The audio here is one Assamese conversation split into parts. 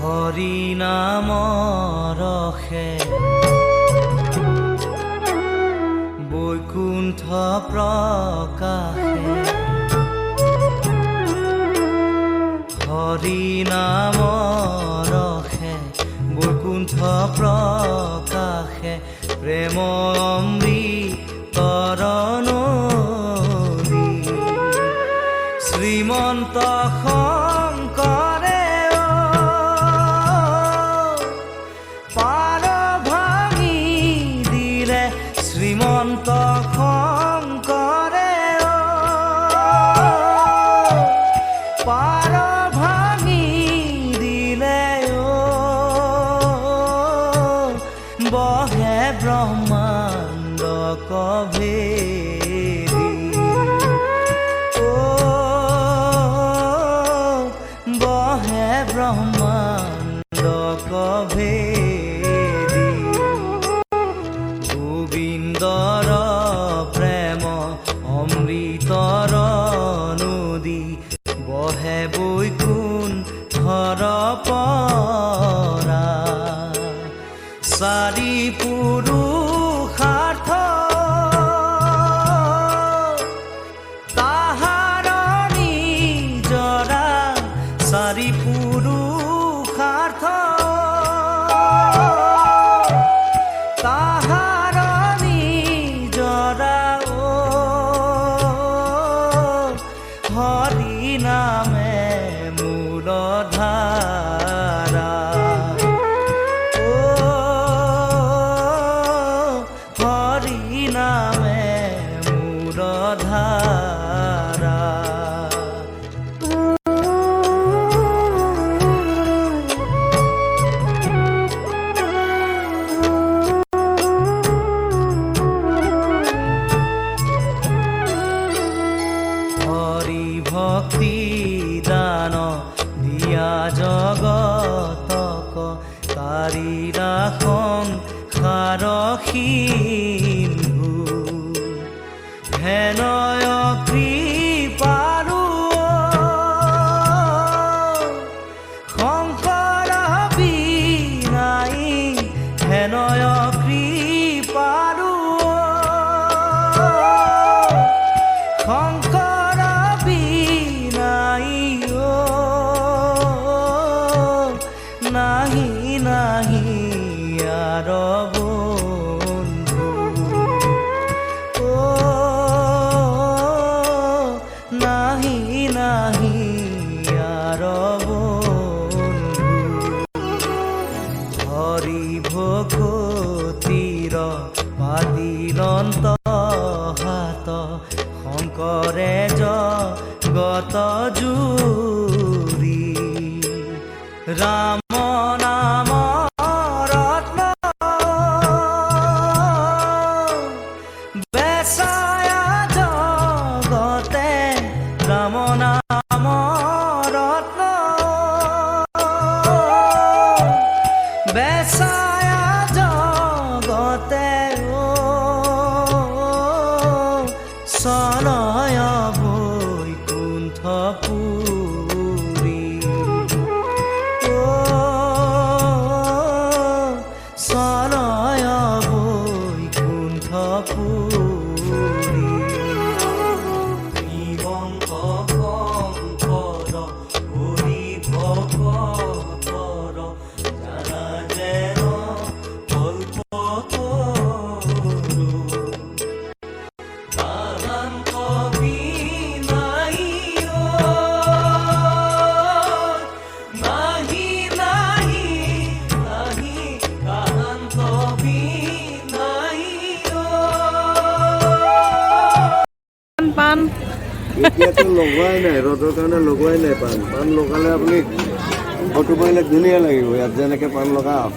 হৰি নাম ৰসে বৈকুণ্ঠ প্ৰকাশে হৰি নাম ৰসে বৈকুণ্ঠ প্ৰকাশে প্ৰেম অমৃতৰ নদী শ্ৰীমন্ত শংকৰে পাৰ ভাঙি দিলে শ্ৰীমন্ত শংকৰে পাৰ ভাঙি দিলে বহে ব্ৰহ্মাণ্ড কভেদি বহে ব্ৰহ্মাণ্ড কভেদি গোবিন্দৰ প্ৰেম অমৃতৰ নদী বহে বৈকুণ্ঠৰ পৰা চাৰি পুৰুষাৰ্থ তাহাৰ নিজৰা চাৰি পুৰুষাৰ্থ তাহাৰ নিজৰা হৰি নামে মূলধাৰা হৰি নামে মূলধাৰা হৰি ভক্তি দান দিয়া জগতক তাৰি ৰাখং সাৰ সিন্ধু হেনয় কৃপাৰু শংকৰ বিনাই হেনয় কৃপাৰু শংকৰ বিনাই নাহি নাহি আৰ বন্ধু নাহি নাহি আৰ বন্ধু হৰি ভকতিৰ পাতিলন্ত হাত শংকৰে জগত জুৰি ৰাম নাম ৰত্ন বেচায়া জগতে ৰাম নাম ৰত্ন বেচায়া জগতে চলয় বৈকুণ্ঠপুৰী চলয় বৈকুণ্ঠপুৰী শ্ৰীমন্ত শংকৰ হৰি ভকতৰ জানা যেন কল্পতৰু তাহান কবি নাই নাহি নাহি নাহি তাহান কবি নাই পান এতিয়াতো লগোৱাই নাই ৰ'দৰ কাৰণে লগোৱাই নাই পাণ পাণ লগালে আপুনি ফটো মাৰিলে ধুনীয়া লাগিব ইয়াত যেনেকৈ পাণ লগাওক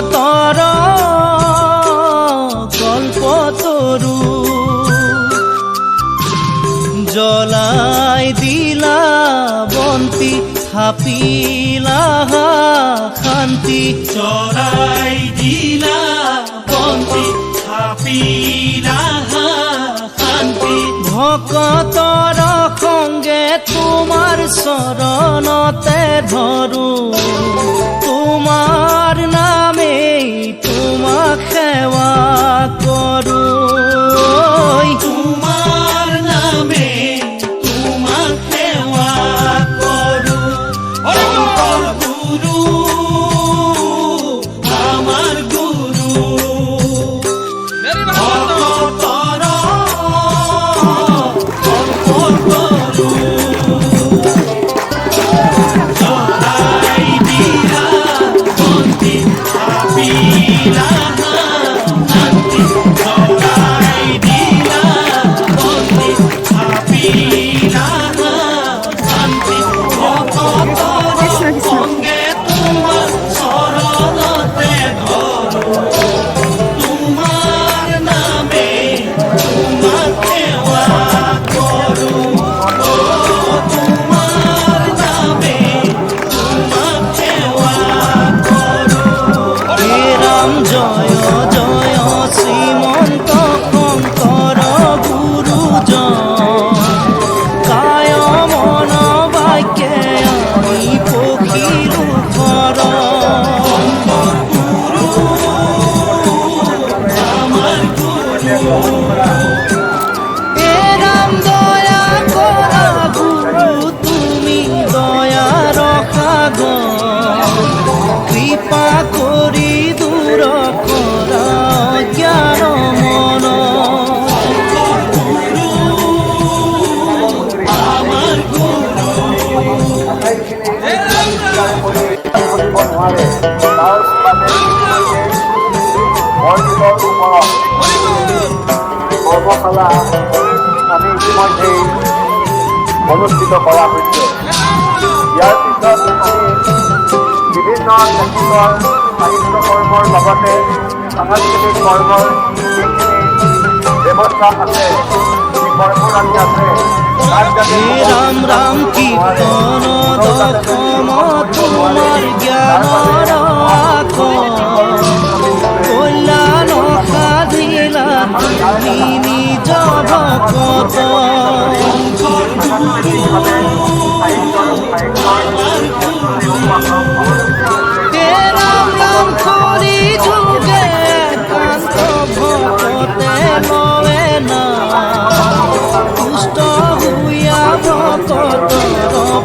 ভকতৰ কল্পতৰু জ্বলাই দিলা বন্তি থাপিলা শান্তি চৰাই দিলা বন্তি থাপিলা শান্তি ভকতৰ সঙ্গে তোমাৰ চৰণতে ধৰো তোমাৰ নামেই তোমাক সেৱা কৰো তোমাৰ নামে তোমাক সেৱা কৰো অন্তৰ গুৰু আমাৰ গুৰু ভকতৰ কল্পতৰু জ্বলাই দিলা বন্তি থাপিলা শান্তি জ্বলাই দিলা বন্তি থাপিলা শান্তি ভকতৰ সঙ্গে তোমাৰ চৰণতে ধৰো তোমাৰ নামে তোমাক সেৱা কৰো তোমাৰ নামে তোমাক সেৱা কৰো হে ৰাম জয় জয় শ্ৰীমন্ত শংকৰ গুৰুজন কায় মন বাক্যে আমি পখিলো ঘৰ আমাৰ গুৰু হে ৰাম দয়া কৰা গুৰু তুমি দয়াৰ সাগৰ কৃপা কৰি দূৰ কৰা জ্ঞান মন আমাৰ গুৰু নোৱাৰে তাৰ বাবে বৰগীতৰ ওপৰত কৰ্মশালা আমি ইতিমধ্যেই অনুষ্ঠিত কৰা হৈছে। ইয়াৰ পিছত আমি বিভিন্ন ক্ষেত্ৰৰ সাহিত্য কৰ্মৰ লগতে সাংস্কৃতিক কৰ্মৰ যিখিনি ব্যৱস্থা আছে যি কৰ্মৰাজি আছে তাত যাতে হে ৰাম ৰাম কীৰ্তন দশম তোমাৰ জ্ঞানৰ কল্যাণ সাধিলা তুমি নিজ ভকত হে ৰাম ৰাম কৰি যুগে কান্ত ভকতে লয়ে না তুষ্ট হুইয়া ভকতৰ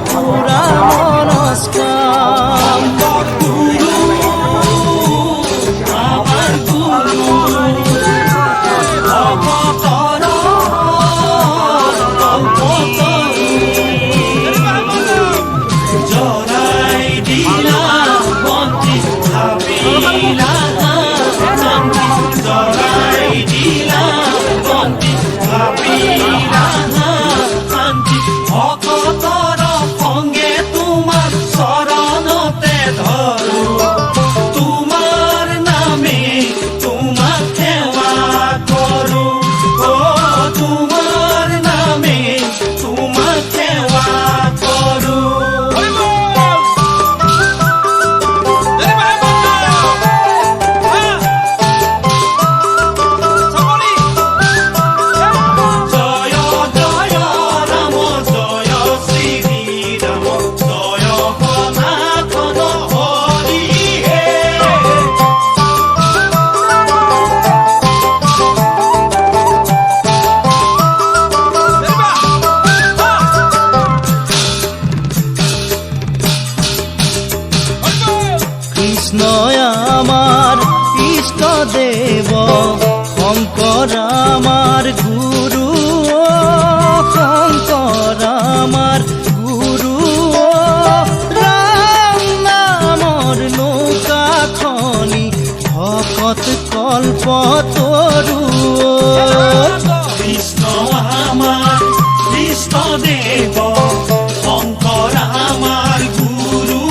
পুৰা মনস্কাম আমাৰ গুৰু ভকতৰ কল্পতৰু জ্বলাই দিলা বন্তি থাপিলা শান্তি জ্বলাই দিলা বন্তি থাপিলা শান্তি ভকতৰ সঙ্গে তোমাৰ চৰণতে ধৰো তোমাৰ নামে তোমাক সেৱা কৰো তোমাৰ নামে তোমাক সেৱা কৰো জয় জয় ৰাম জয় শ্ৰী ৰাম জয় সনাতন হৰি হে কৃষ্ণই আমাৰ ইষ্ট দেৱ শংকৰ আমাৰ গুৰু শংকৰ আমাৰ গুৰু ৰাম নামৰ নৌকাখনি ভকত কল্পতৰু কৃষ্ণ আমাৰ কৃষ্ণ দেৱ শংকৰ আমাৰ গুৰু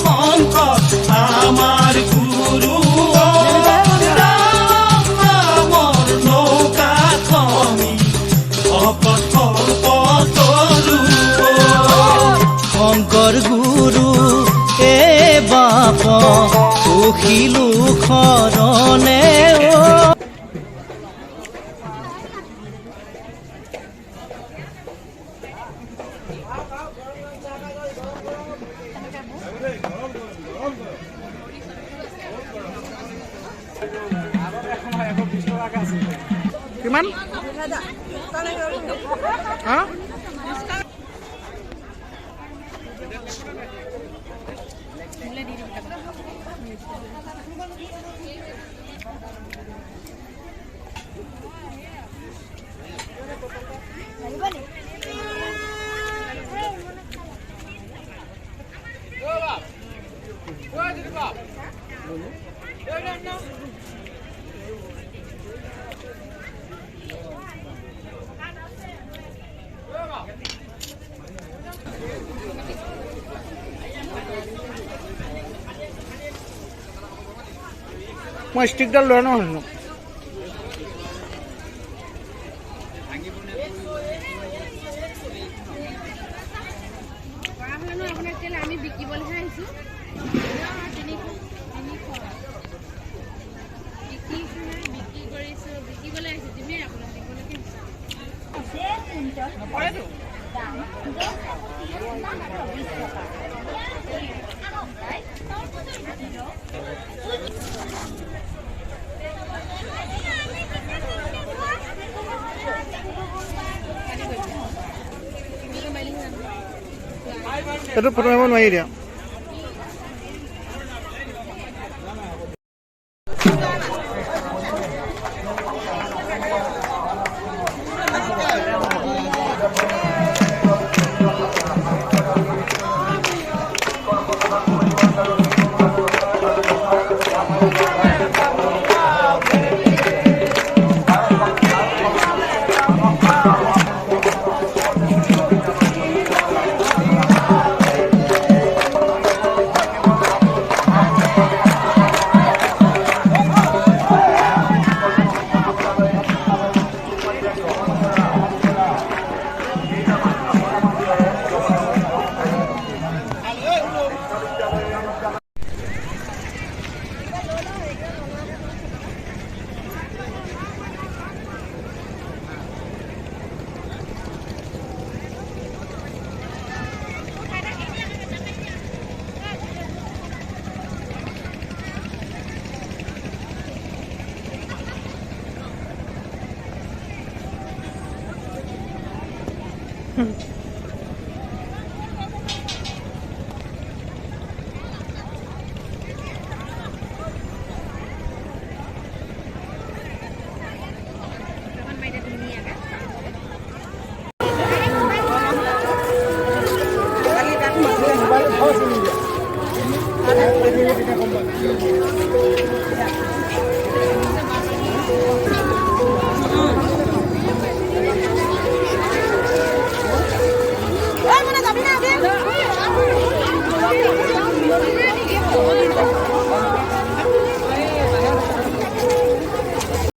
শংকৰ আমাৰ গুৰু গুৰু এ বাপ পখিলো শৰণে অ'। কিমান হা মই ষ্টিকডাল লৈ আনো হেনো আমি বিকিবলৈহে আহিছোঁ বিক্ৰী কৰিছোঁ বিকিবলৈ আহিছোঁ দিমেই আপোনাক দিবলৈকে এইটো ফটো মাৰিব নোৱাৰি দিয়া ধন্যবাদ